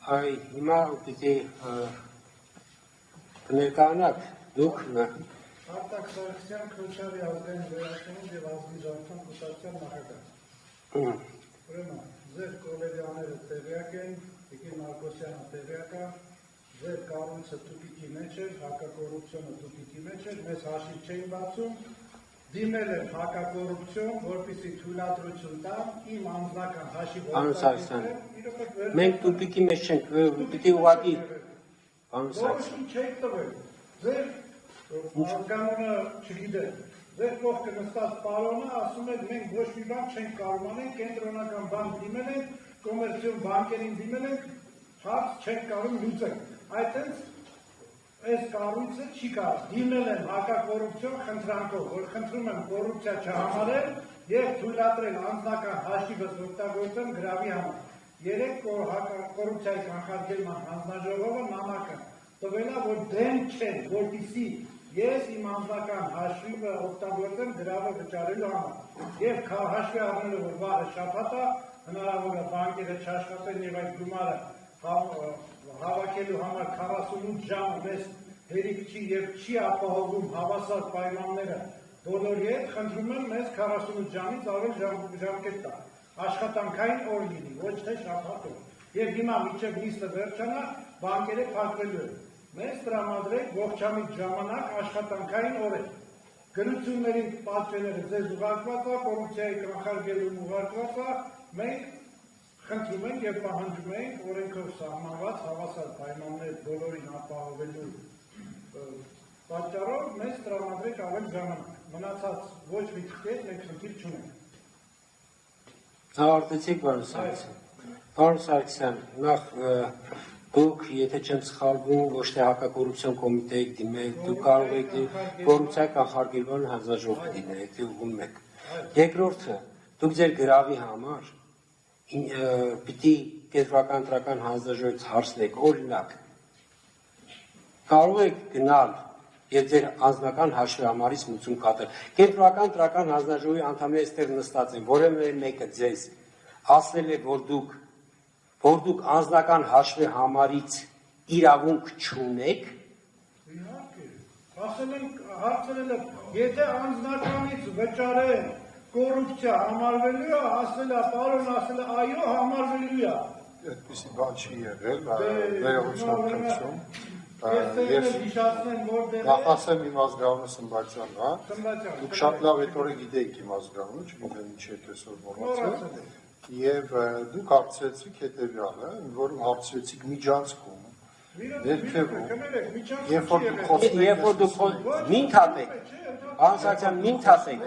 Հիմա պիտի ներկայանաք դուք Արտակ Սարգսյան Քրոջարի ազգային վերահսկողություն և ազգի ժողովրդական կուսակցության նախագահ։ Ուրեմն ձեր կոլեգաները տեղյակ են, Տիկին Մարկոսյանը տեղյակ է, ձեր կառույցը տուփիկի մեջ էր, հակակոռուպցիոնը տուփիկի մեջ էր, մեզ հաշիվ չէին բացում, դիմել են հակակոռուպցիոն, որպեսզի թույլատրություն տան, իմ անձնական հաշիվ մենք տուփիկի մեջ չենք, պիտի ուղղակի որոշի չեք տվել, ձեր ազգանունը չգիտեմ, ձեր կողքը նստած պարոնը ասում եք մենք ոչ մի բան չենք կարող անել, կենտրոնական բանկ դիմել ենք, կոմերցիոն բանկերին դիմել ենք, հարց չենք կարող լուծել, այդտենց այս կառույցը չի կարող, դիմել են հակակոռուպցիոն խնդրանքով, որ խնդրում եմ կոռուպցիա չհամարել և թույլատրել անձնական հաշիվս օգտագործել գրավի համար։ Երեք կոռուպցիայի կանխարգելման հանձնաժողովը նամակը տվել է, որ դեմ չեն, որպեսզի ես իմ անձնական հաշիվը օգտագործեմ գրավը վճարելու համար։ Եվ հաշվի առնելով, որ վաղը շաբաթ է, հնարավոր է բանկերը չաշխատեն և այդ գումարը հավաքելու համար 48 ժամը մեզ հերիք չի և չի ապահովում հավասար պայմանները բոլորի հետ, խնդրում եմ մեզ 48 ժամից ավել ժամկետ տա, աշխատանքային օր լինի, ոչ թե շաբաթ օր։ Եվ հիմա մինչև նիստը վերջանա, բանկերը փակվելու են։ Մեզ տրամադրեք ողջամիտ ժամանակ աշխատանքային օրեր։ Գրություններին պատճենները ձեզ ուղարկված է, կոռուպցիայի կանխարգելում ուղարկված է, մենք խնդրում ենք և պահանջում ենք օրենքով սահմանված հավասար պայմաններ բոլորին ապահովելու պատճառով մեզ տրամադրեք ավել ժամանակ։ Մնացած ոչ մի կետ մենք խնդիր չունենք։ Ավարտեցիք, պարոն Սարգսյան, նախ դուք, եթե չեմ սխալվում, ոչ թե հակակոռուպցիոն կոմիտեի դիմել, դուք կարող եք կոռուպցիայի կանխարգելման հանձնաժողովի դիմել, եթե ուղղում եք։ Երկրորդը, դուք ձեր գրավի համար պիտի կենտրոնական ընտրական հանձնաժողովից հարցնեք, օրինակ, կարող եք գնալ և ձեր անձնական հաշվի մուծում կատարել։ Կենտրոնական ընտրական հանձնաժողովի անդամները այստեղ նստած են, որևէ մեկը ձեզ ասել է, որ դուք անձնական հաշվի համարից իրավունք չունեք։ Հարցրել եմ, եթե անձնականից վճարեն կոռուպցիա համարվելու է, ասել է, պարոն ասել է, այո, համարվելու է։ Այդպիսի բան չի եղել, վերողություն քննություն։ Նախասեմ իմ ազգանունը Սմբատյանն է, դուք շատ լավ հետորը գիտեիք իմ ազգանունը, չգիտեմ ինչի եք այսօր մոռացել, և դուք հարցրեցիք հետևյալը, որում հարցրեցիք միջանցքում, ներքևում, երբ որ դուք մին թատեք, պարոն Սարգսյան, մին թատեք,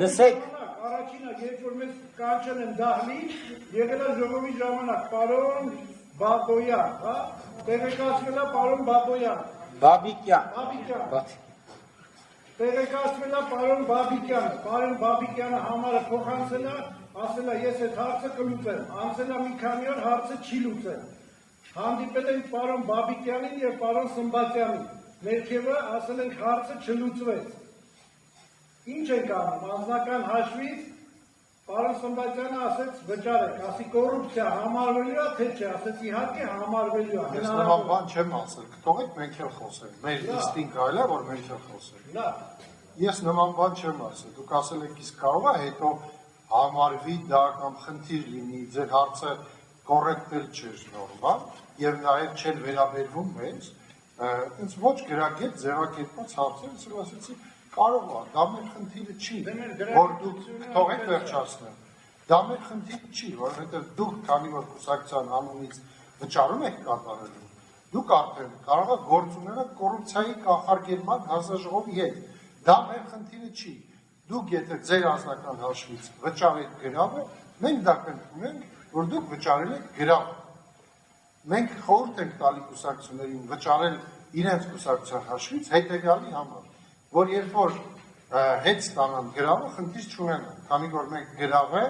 լսեք, Առաջինը, երբ որ մեզ կանչել են դահլիճ, եղել է ժողովի ժամանակ, պարոն Բաբոյան, տեղեկացվել է պարոն Բաբոյան, տեղեկացվել է պարոն Բաբիկյանը, պարոն Բաբիկյանը համարը փոխանցել է, ասել է, ես այդ հարցը կլուծեմ, անցել է մի քանի օր հարցը չի լուծել, հանդիպել ենք պարոն Բաբիկյանին և պարոն Սմբատյանին, ներքևը ասել ենք հարցը չլուծվեց։ Ինչ ենք անում, անձնական հաշվից, պարոն Սմբատյանը ասեց վճարեք, ասի կոռուպցիա համարվելու է, թե չէ, ասեց իհարկե համարվելու է։ Ես նման բան չեմ ասել, կթողեք մենք էլ խոսենք, մեր լիստին կարել է, որ մենք էլ խոսենք։ Ես նման բան չեմ ասել, դուք ասել եք իսկ կարող է հետո համարվի դա կամ խնդիր լինի, ձեր հարցը կոռեկտել չէր նորմալ և նաև չեն վերաբերվում մեզ, ինձ ոչ գրագետ ձևակերպված հարցեր, ասեցի կարող է, դա մեր խնդիրը չի, որ դուք թողեք վերջացնեմ, դա մեր խնդիրը չի, որովհետև դուք քանի որ կուսակցության անունից վճարում եք կատարելու, դուք արդեն կարող եք գործ ունենալ կոռուպցիայի կանխարգելման հանձնաժողովի հետ, դա մեր խնդիրը չի, դուք եթե ձեր անձնական հաշվից վճարեք գրավը, մենք դա կընդունենք, որ դուք վճարել եք գրավը, մենք խորհուրդ ենք տալի կուսակցություններին վճարել իրենց կուսակցության հաշվից հետևյալի համար, որ երբ որ հետ ստանան գրավը, խնդիր չունենան, քանի որ մենք գրավը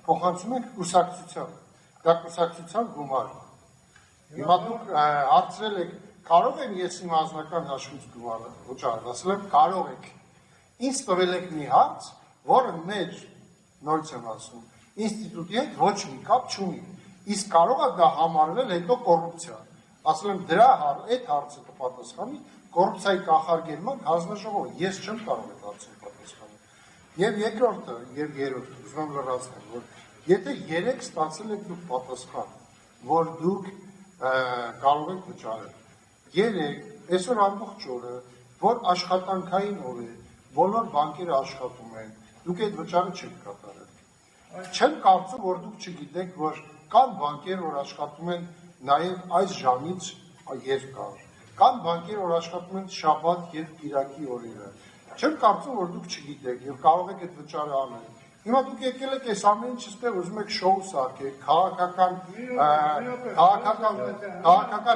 փոխանցում ենք կուսակցության, դա կուսակցության գումար։ Հիմա դուք հարցրել եք, կարող եմ ես իմ անձնական հաշվից գումարը վճարել, ասել եմ կարող եք։ Ինձ տվել եք մի հարց, որը մեր, նորից եմ ասում, ինստիտուտի հետ ոչ մի կապ չունի։ Իսկ կարող է դա համարվել հետո կոռուպցիա։ Ասել եմ դրա այդ հարցը կպատասխանի կոռուպցիայի կանխարգելման հանձնաժողովը։ Ես չեմ կարող այդ հարցը պատասխանել։ Եվ երկրորդը, եւ երրորդը, ուզում եմ լրացնել, որ եթե 3 ստացել եք դուք պատասխան, որ դուք կարող եք վճարել։ 3 այսօր ամբողջ օրը, որ աշխատանքային օր է, բոլոր բանկերը աշխատում են, դուք այդ վճարը չեք կատարել։ Չեմ կարծում, որ դուք չգիտեք, որ կան բանկեր, որ աշխատում են նաև այս ժամից երկար, կան բանկեր, որ աշխատում են շաբաթ եւ կիրակի օրերը։ Չեմ կարծում, որ դուք չգիտեք եւ կարող եք այդ վճարը անել։ Հիմա դուք եկել եք այս ամեն ինչը ստեղ ուզում եք շոու սարքեք, քաղաքական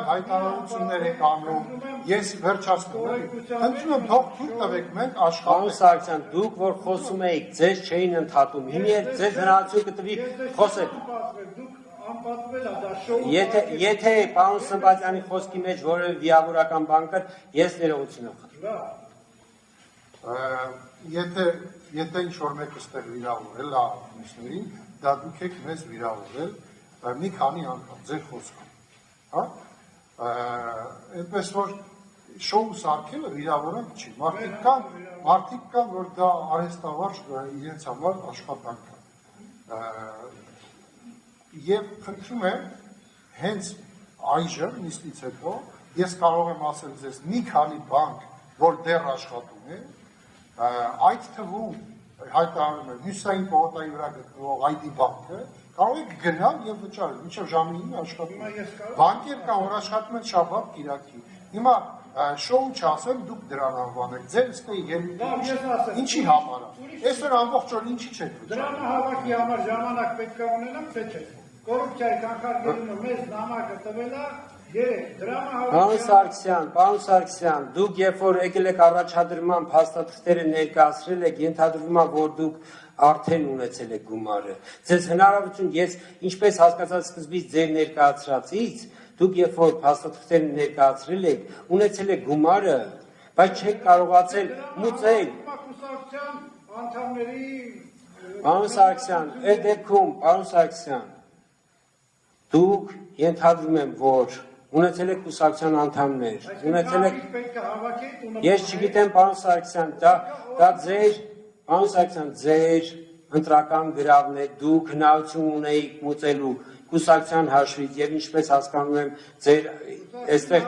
հայտարարություններ եք անում, ես վերջացնում եմ, խնդրում եմ թող թույլ տվեք մենք աշխատենք։ Պարոն Սարգսյան, դուք որ խոսում էիք, ձեզ չէին ընդհատում, հիմա ձեզ հնարավորություն կտվի խոսեք։ Եթե պարոն Սմբատյանի խոսքի մեջ որևէ վիավորական բան կար, ես ներողություն եմ խնդրում։ Եթե ինչ-որ մեկը ստեղ վիրավորել է մյուսներին, դա դուք եք մեզ վիրավորել մի քանի անգամ, ձեր խոսքով, հա? Այնպես որ շոու սարքելը վիրավորանք չի, մարդիկ կան, որ դա արհեստավարժ իրենց համար աշխատանք է։ Եվ խնդրում եմ, հենց այժմ, նիստից հետո, ես կարող եմ ասել ձեզ մի քանի բանկ, որ դեռ աշխատում է, այդ թվում հայտարարում է Հյուսիսային պողոտայի վրա գտնվող ID բանկը, կարող եք գնալ եւ վճարել, մինչև ժամը 9 աշխատում է։ Բանկեր կան, որ աշխատում են շաբաթ, կիրակի։ Հիմա շոու չասեմ, դուք դրան անվանեք, ձեր ստե ելույթը ինչի համար է։ Այսօր ամբողջ օր ինչի չեք վճարում։ Դրամահավաքի համար ժամանակ պետք է ունենամ, թե չէ։ Կոռուպցիայի կանխարգելումը մեզ նամակը տվել է 3 Պարոն Սարգսյան, դուք երբ որ եկել եք առաջադրման փաստաթղթերը ներկայացրել եք, ենթադրվում է, որ դուք արդեն ունեցել եք գումարը։ Ձեզ հնարավորություն, ես ինչպես հասկացա սկզբից ձեր ներկայացրածից, դուք երբ որ փաստաթղթերը ներկայացրել եք, ունեցել եք գումարը, բայց չեք կարողացել մուծել։ Պարոն Սարգսյան, այդ դեպքում, պարոն Սարգսյան, դուք ենթադրում եմ, որ ունեցել եք կուսակցության անդամներ, ունեցել եք, ես չգիտեմ, պարոն Սարգսյան, դա ձեր ընտրական գրավն է, դուք հնարավորություն ունեիք մուծելու կուսակցության հաշվից եւ ինչպես հասկանում եմ, ձեր այստեղ,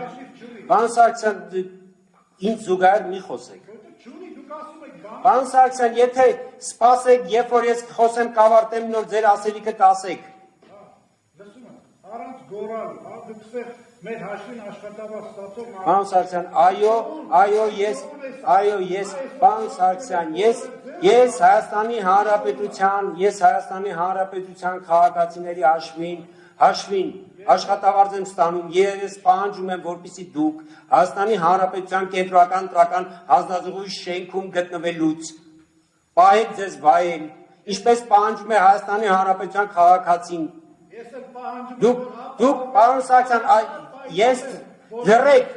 պարոն Սարգսյան, ինձ զուգահեռ մի խոսեք։ Պարոն Սարգսյան, եթե սպասեք, երբ որ ես խոսեմ կավարտեմ, նոր ձեր ասելիքը կասեք։ Առանց գորալու, դուք ստեղ մեր հաշվին աշխատավար ստացող Պարոն Սարգսյան, պարոն Սարգսյան, ես Հայաստանի Հանրապետության քաղաքացիների հաշվին աշխատավարձ եմ ստանում, ես պահանջում եմ, որպեսզի դուք Հայաստանի Հանրապետության կենտրոնական ընտրական հանձնաժողովի շենքում գտնվելուց պահեք ձեզ վայել, ինչպես պահանջում է Հայաստանի Հանրապետության քաղաքացին։ Դուք, պարոն Սարգսյան, լռեք,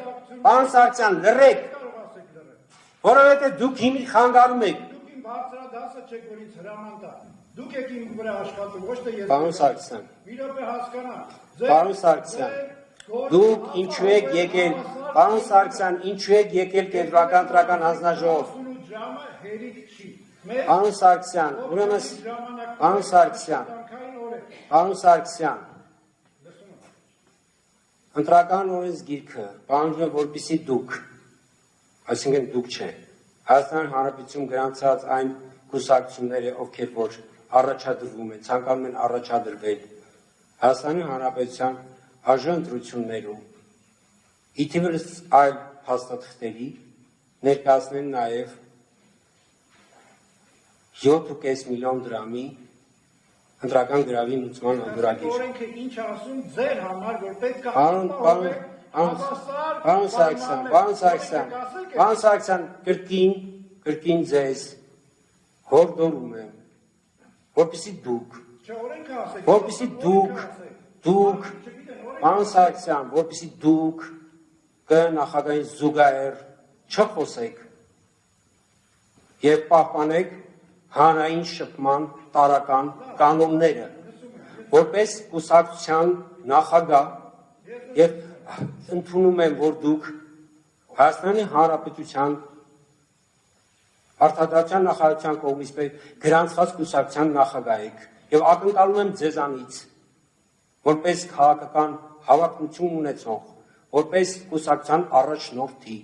պարոն Սարգսյան, լռեք, որովհետև դուք հիմի խանգարում եք։ Դուք իմ բարձրադասը չեք, որ ինձ հրաման տա։ Դուք եք իմ վրա աշխատում, ոչ թե ես։ Պարոն Սարգսյան, մի րոպե հասկանա։ Պարոն Սարգսյան, դուք ինչու եք եկել, պարոն Սարգսյան, ինչու եք եկել կենտրոնական ընտրական հանձնաժողով։ Պարոն Սարգսյան, ուրեմն, Պարոն Սարգսյան, ընտրական օրենսգիրքը պահանջում է, որպեսզի դուք, այսինքն դուք չէ, Հայաստանի Հանրապետություն գրանցած այն կուսակցությունները, ովքեր որ առաջադրվում են, ցանկանում են առաջադրվել Հայաստանի Հանրապետության արժանընտրություններում, իթիվս այլ փաստաթղթերի ներկայացնեն նաև 7.5 միլիոն դրամի ընտրական գրավի լուծման անդորագիր։ Օրենքը ինչ ասում ձեր համար, որ պետք է Պարոն Սարգսյան, կրկին ձեզ հորդորում եմ, որպեսզի դուք, պարոն Սարգսյան, որպեսզի դուք նախագահին զուգահեռ չխոսեք եւ պահպանեք հանրային շփման տարրական կանոնները, որպես կուսակցության նախագահ եւ ընդունում եմ, որ դուք Հայաստանի Հանրապետության Արտադրության նախարարության կողմից գրանցված կուսակցության նախագահ եք եւ ակնկալում եմ ձեզանից, որպես քաղաքական հավակնություն ունեցող, որպես կուսակցության առաջնորդի,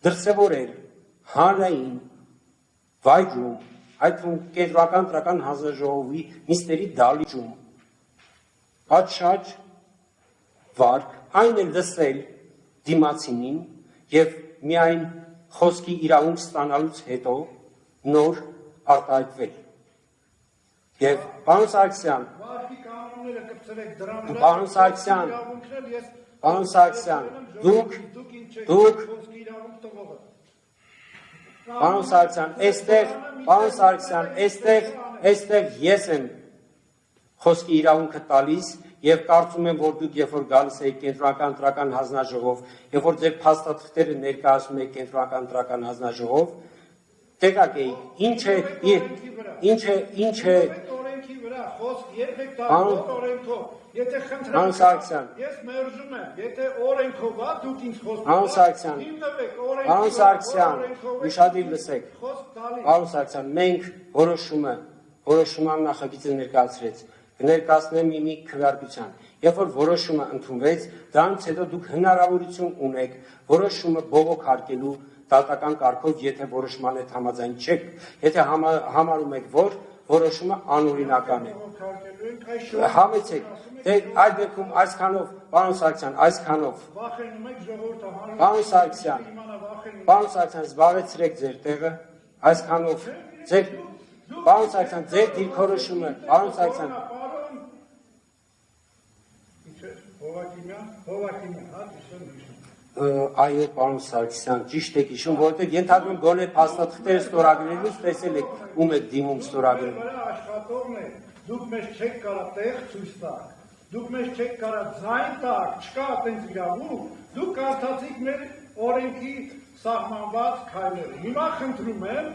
դրսևորել հանրային վայրում, այդ թվում կենտրոնական ընտրական հանձնաժողովի նիստերի դահլիճում, պատշաճ վարք, այն էլ լսել դիմացինին եւ միայն խոսքի իրավունք ստանալուց հետո նոր արտահայտվել։ Եվ պարոն Սարգսյան, այստեղ ես եմ խոսքի իրավունքը տալիս եւ կարծում եմ, որ դուք երբ որ գալիս եք կենտրոնական ընտրական հանձնաժողով, երբ որ ձեր փաստաթղթերը ներկայացնում եք կենտրոնական ընտրական հանձնաժողով, տեղակ եք, ինչ է օրենքի վրա խոսք երբեք տալ օրենքով, եթե խնդրեմ, ես մերժում եմ, եթե օրենքով է, դուք ինձ խոսք Պարոն Սարգսյան, ուշադիր լսեք, պարոն Սարգսյան, մենք որոշումը նախագիծը ներկայացրեց, կներկայացնեմ մի քվեարկության։ Երբ որ որոշումը ընդունվեց, դրանից հետո դուք հնարավորություն ունեք որոշումը բողոքարկելու դատական կարգով, եթե որոշման հետ համաձայն չեք, եթե համարում եք, որ որոշումը անօրինական է։ Համեցեք, այդ դեպքում այսքանով, պարոն Սարգսյան, այսքանով։ Պարոն Սարգսյան, զբաղեցրեք ձեր տեղը, այսքանով ձեր Պարոն Սարգսյան, ձեր դիրքորոշումը, պարոն Սարգսյան, այո, պարոն Սարգսյան, ճիշտ եք հիշում, որովհետև ենթադրում գոնե փաստաթղթերը ստորագրելուց տեսել եք ում եք դիմում ստորագրելու։ Աշխատողն է, դուք մեզ չեք կարող տեղ ցույց տալ, դուք մեզ չեք կարող ձայն տալ, չկա այդպես իրավունք, դուք կարդացիք մեր օրենքի սահմանված քայլերը։ Հիմա խնդրում եմ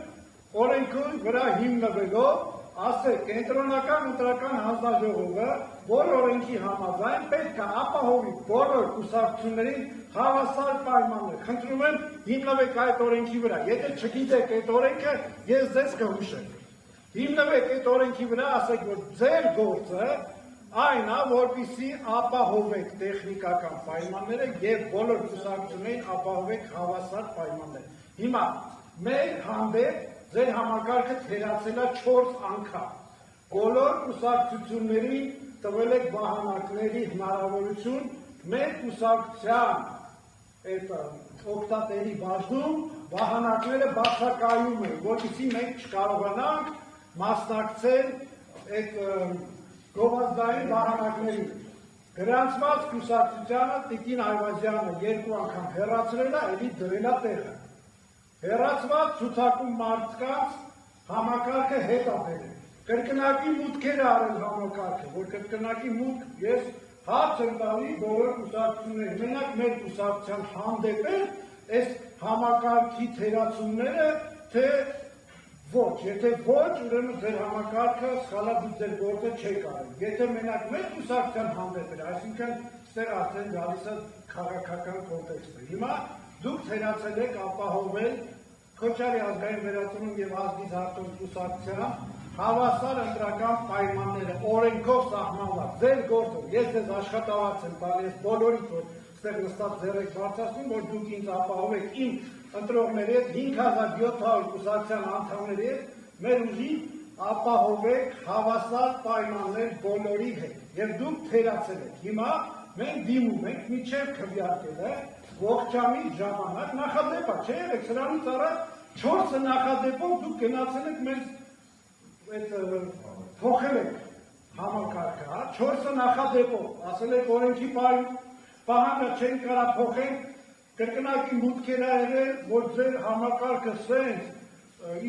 օրենքի վրա հիմնվելով ասեք, կենտրոնական ընտրական հանձնաժողովը, որ օրենքի համաձայն պետք է ապահովի բոլոր կուսակցություններին հավասար պայմաններ։ Խնդրում եմ հիմնվեք այդ օրենքի վրա։ Եթե չգիտեք այդ օրենքը, ես ձեզ կհուշեմ։ Հիմնվեք այդ օրենքի վրա, ասեք, որ ձեր գործը այն է, որպեսզի ապահովեք տեխնիկական պայմանները եւ բոլոր կուսակցություններին ապահովեք հավասար պայմաններ։ Հիմա մեր հանդեպ ձեր համակարգը թերացել է 4 անգամ։ Բոլոր կուսակցություններին տվել եք վահանակների հնարավորություն մեր կուսակցության օգտատերի բաժնում վահանակները բացակայում են, որպեսզի մենք չկարողանանք մասնակցել այդ գովազդային վահանակներին։ Գրանցված կուսակցությանը Տիկին Այվազյանը 2 անգամ հեռացրել է, էլի դրել է տեղը։ Հեռացված ցուցակում մարդկանց համակարգը հետ է բերել։ Կրկնակի մուտքեր է արել համակարգը, որ կրկնակի մուտք ես հարց եմ տալի բոլոր կուսակցություններին։ Մենակ մեր կուսակցության հանդեպ է այս համակարգի թերացումները, թե ոչ, եթե ոչ, ուրեմն ձեր համակարգը սխալաբիծ ձեր գործը չեք արել։ Եթե մենակ մեր կուսակցության հանդեպ է, այսինքն ստեղ արդեն գալիս է քաղաքական կոնտեքստը։ Հիմա դուք թերացել եք ապահովել Քոչարի ազգային վերածնունդ եւ ազգից հարտող կուսակցության հավասար ընտրական պայմանները օրենքով սահմանված։ Ձեր գործը, ես ձեզ աշխատավարձ եմ տալիս բոլորից, որ ստեղ նստած ձեր եք բարձրացնում, որ դուք ինձ ապահովեք իմ ընտրողների հետ 5700 կուսակցության անդամների հետ մեր ուժին ապահովեք հավասար պայմաններ բոլորի հետ եւ դուք թերացել եք։ Հիմա մենք դիմում ենք միջև քվեարկելը ողջամիտ ժամանակ նախադեպ է, չէ՞ եղեք, սրանից առաջ 4 նախադեպով դուք գնացել եք մեզ փոխել եք համակարգը, հա, 4 նախադեպով, ասել եք օրենքի պահանջը չեն կարա փոխել, կրկնակի մուտքեր ա եղել, որ ձեր համակարգը սենց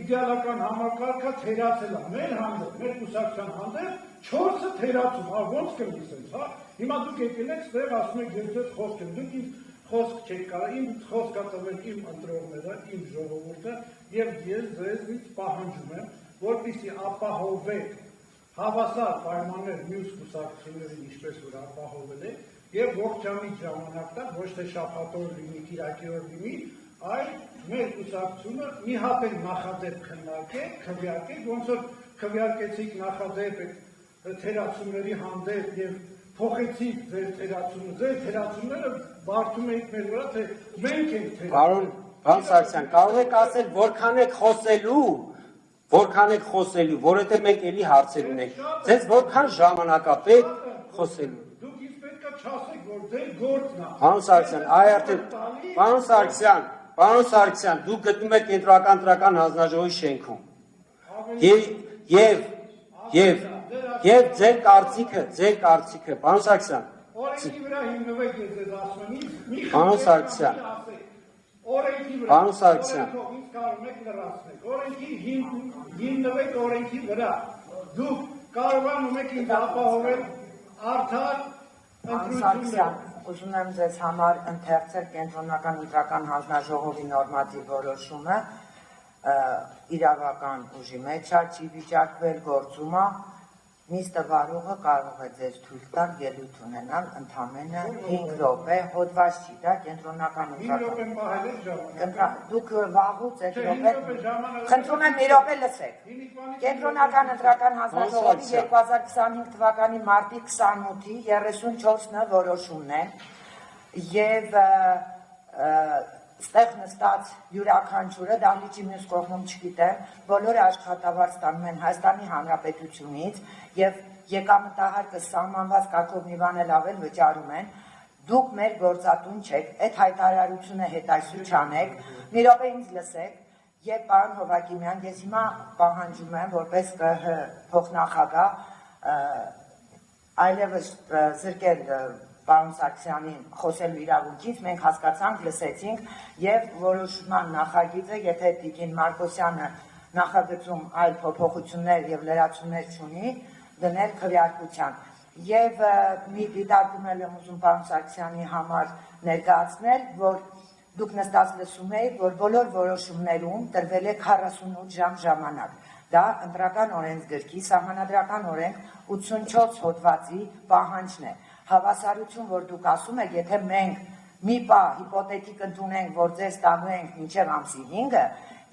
իդեալական համակարգը թերացել է, մեր հանդեպ, մեր կուսակցության հանդեպ 4 թերացում, հա, ոնց կլինի սենց, հա, հիմա դուք եկել եք, ստեղ ասում եք ես ձեզ խոսք եմ, դուք ինձ խոսք չեք կարա, իմ խոսք ա տվել իմ ընտրողները, իմ ժողովուրդը, եւ ես ձեզնից պահանջում եմ, որպեսզի ապահովեք հավասար պայմաններ մյուս կուսակցություններին, ինչպես որ ապահովել է, եւ ողջամիտ ժամանակտա ոչ թե շաբաթօր լինի, կիրակի օր լինի, այլ մեր կուսակցությունը մի հատ էլ նախադեպ քննարկեք, քվեարկեք, ոնց որ քվեարկեցիք նախադեպ թերացումների հանդեպ եւ փոխեցիք ձեր թերացումները բարդում եք մեր վրա, թե մենք ենք թերացում։ Պարոն Սարգսյան, կարող եք ասել որքան եք խոսելու, որովհետեւ մենք էլի հարցեր ունենք։ Ձեզ որքան ժամանակ է պետք խոսելու։ Դուք ինձ պետք է չասեք, որ ձեր գործն է։ Պարոն Սարգսյան, այ արդեն Պարոն Սարգսյան, դուք գտնում եք Կենտրոնական ընտրական հանձնաժողովի շենքում։ Եվ ձեր կարծիքը, պարոն Սարգսյան։ Օրենքի վրա հիմնվեք ես ձեզ ասում եմ, Պարոն Սարգսյան։ Պարոն Սարգսյան։ Ինձ կարող եք լրացնել։ Օրենքի հիմնվեք օրենքի վրա։ Դուք կարողանում եք ինձ ապահովել արդար ընտրություններ։ Ուզում եմ ձեզ համար ընթերցել Կենտրոնական ընտրական հանձնաժողովի նորմատիվ որոշումը, իրավական ուժի մեջ չի վիճակվել գործում է, նիստը վարողը կարող է ձեզ թույլ տալ ելույթ ունենալ ընդամենը 5 րոպե, հոդված չի դա Կենտրոնական ընտրական։ Դուք վաղուց այդ րոպե, խնդրում եմ մի րոպե լսեք։ Կենտրոնական ընտրական հանձնաժողովի 2025 թվականի մարտի 28-ի 34-ը որոշումն է եւ ստեղ նստած յուրաքանչյուրը դահլիճի մյուս կողմում չգիտեմ, բոլորը աշխատավարձ ստանում են Հայաստանի Հանրապետությունից եւ եկամտահարկը սահմանված կարգով մի բան էլ ավել վճարում են։ Դուք մեր գործատուն չեք, այդ հայտարարությունը հետաքրքիր չանեք, մի րոպե ինձ լսեք եւ պարոն Հովակիմյան, ես հիմա պահանջում եմ որպես ԿՀ փոխնախագահ այլևս զրկել պարոն Սարգսյանին խոսելու իրավունքից, մենք հասկացանք, լսեցինք եւ որոշման նախագիծը, եթե Տիկին Մարկոսյանը նախագծում այլ փոփոխություններ եւ լրացումներ չունի, դնել քվեարկության։ Եվ մի դիտարկում եմ ուզում պարոն Սարգսյանի համար ներկայացնել, որ դուք նստած լսում եք, որ բոլոր որոշումներում տրվել է 48 ժամ ժամանակ։ Դա ընտրական օրենսգրքի սահմանադրական օրենք 84 հոդվածի պահանջն է։ Հավասարություն, որ դուք ասում եք, եթե մենք մի պահ հիպոթետիկ ընդունենք, որ ձեզ տալու ենք մինչև ամսի 5-ը,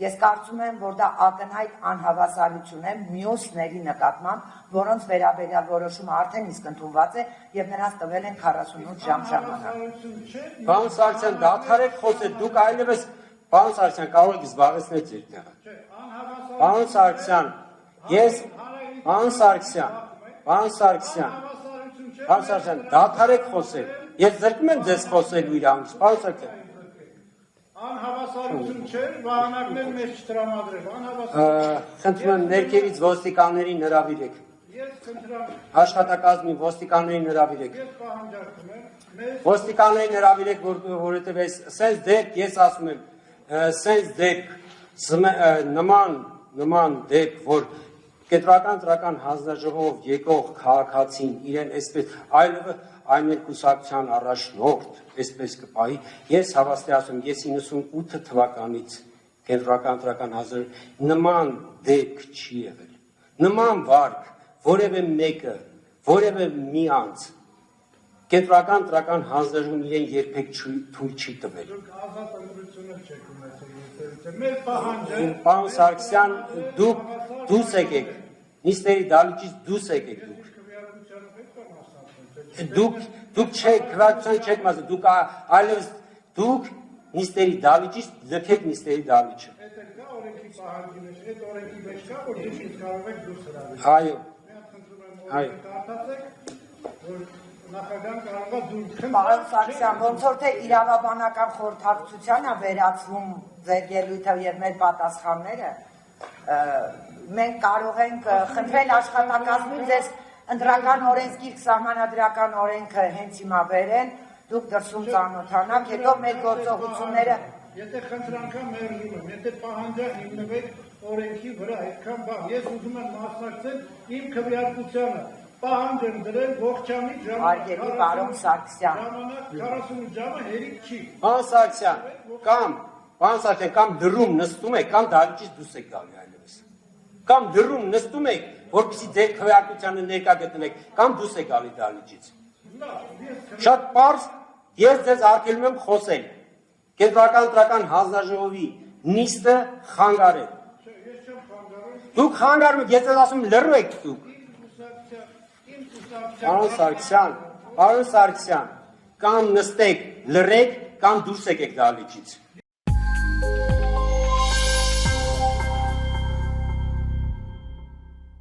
ես կարծում եմ, որ դա ակնհայտ անհավասարություն է մյուսների նկատմամբ, որոնց վերաբերյալ որոշումը արդեն իսկ ընդունված է եւ նրանց տվել են 48 ժամ ժամանակ։ Պարոն Սարգսյան, դադարեք խոսել, դուք այլևս Պարոն Սարգսյան, կարող եք զբաղեցնել ձեր տեղը։ Պարոն Սարգսյան, դադարեք խոսել։ Ես զրկում եմ ձեզ խոսելու իրավունքից, պարոն Սարգսյան։ Անհավասարություն չէ, վահանակներ մեզ չտրամադրել, Խնդրում եմ ներքևից ոստիկաններին հրավիրեք։ Ես խնդրամ, Աշխատակազմին ոստիկաններին հրավիրեք։ ես պահանջարկում եմ, Ոստիկաններին հրավիրեք, որովհետև սենց դեպք, ես ասում եմ, սենց դեպք, նման դեպք, որ Կենտրոնական ընտրական հանձնաժողով եկող քաղաքացին իրեն այսպես այն կուսակցության առաջնորդ այսպես կպահի, ես հավաստիացում, ես 98 թվականից Կենտրոնական ընտրական հանձնաժողով նման դեպք չի եղել, նման վարք, որևէ մեկը, որևէ մի անձ Կենտրոնական ընտրական հանձնաժողովն իրեն երբեք թույլ չի տվել։ դուք ազատ ընտրություններ չեք ունեցել, մեր պահանջը։ Պարոն Սարգսյան, դուք դուրս եկեք, նիստերի դահլիճից դուրս եկեք դուք։ Դուք չեք, քվեարկության չեք մասը, դուք այլևս դուք նիստերի դահլիճից լքեք նիստերի դահլիճը։ Այդ էլ կա օրենքի պահանջի մեջ, այդ օրենքի մեջ կա, որ դուք ինձ կարող եք դուրս հրավիրել։ Այո։ Այո։ Կարդացեք, որ նախագահան կարող է դուր քննարկել։ Պարոն Սարգսյան, ոնց որ թե իրավաբանական խորհրդակցության է վերածվում ձեր ելույթը եւ մեր պատասխանները, մենք կարող ենք խնդրել աշխատակազմին ձեզ ընտրական օրենսգիրք սահմանադրական օրենքը հենց հիմա բերեն, դուք դրսում ծանոթանաք, հետո մեր գործողությունները։ Եթե խնդրանքա մերժում եմ, եթե պահանջը հիմնվեք օրենքի վրա, այդքան բան, ես ուզում եմ մասնակցել իմ քվեարկությանը, պահանջ եմ դրել ողջամիտ Հարգելի պարոն Սարգսյան, ժամանակ 48 ժամը հերիք չի։ Պարոն Սարգսյան, կամ դրում նստում եք, կամ դահլիճից դուրս եք գալու այլևս։ Կամ լրում նստում եք, որպեսզի ձեր քվեարկությանը ներկա գտնեք, կամ դուրս եք գալի դահլիճից։ Շատ պարզ, ես ձեզ արգելում եմ խոսել։ Կենտրոնական ընտրական հանձնաժողովի նիստը խանգարել։ Դուք խանգարում եք, ես ձեզ ասում լռու եք դուք։ Պարոն Սարգսյան, կամ նստեք, լռեք, կամ դուրս եկեք դահլիճից։